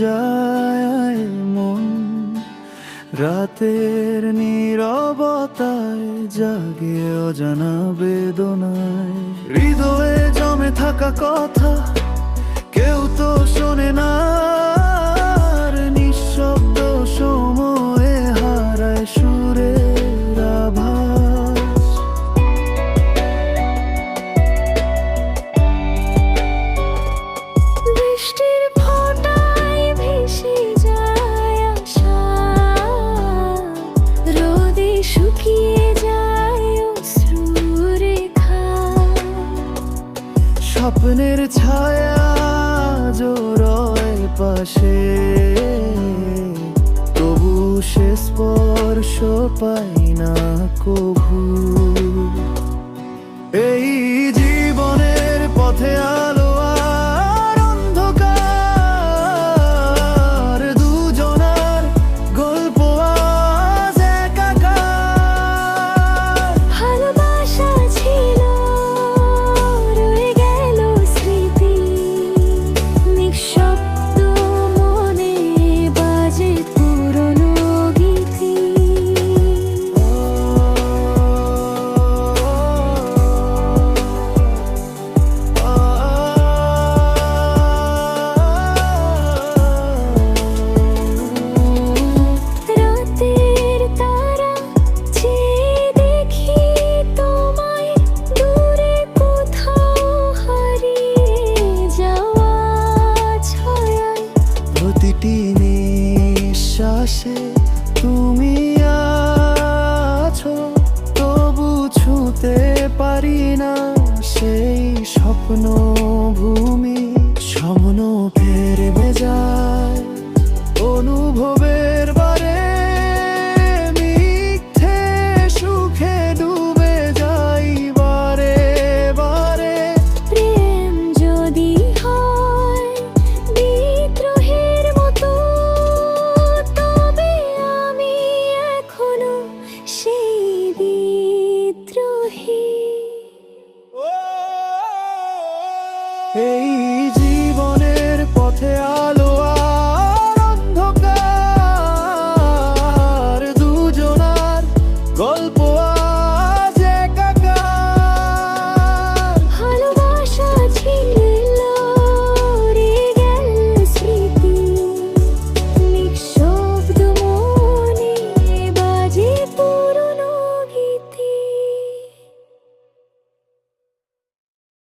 যায় মন, রাতের নীরবতায় জাগে অজানা বেদনায়। হৃদয়ে জমে থাকা কথা কেউ তো শোনে না, আর নিঃশব্দ সময়ে হারায় সুরের আভাস। বৃষ্টির ফোঁটায় ভেসে যায় আশা, রোদে শুকিয়ে যায় অশ্রুরেখা। স্বপ্নের ছায়া জোড়ায় পাশে, তবু সে স্পর্শ পাই না কভু। এই জীবনের পথে আলো আর অন্ধকার, দুজনার গল্প আজ একাকার। ভালোবাসা ছিল, রয়ে গেল স্মৃতি, নিঃশব্দ মনে বাজে পুরনো গীতি। রাতের তারা চেয়ে দেখি তোমায়, দূরে কোথাও হারিয়ে যাওয়া ছায়ায়। প্রতিটি নিঃশ্বাসে তুমি আছো, তবু ছুঁতে পারি না সেই স্বপ্ন ভূমি। স্বপ্ন ফেরবে যায় অনুভবের বারে, মিথ্যে সুখে ডুবে যাই বারে বারে। প্রেম যদি হয় বিদ্রোহের মতো, তবে আমি এখনো সেই বিদ্রোহী। এই জীবনের পথে আলো আর অন্ধকার, দুজনার গল্প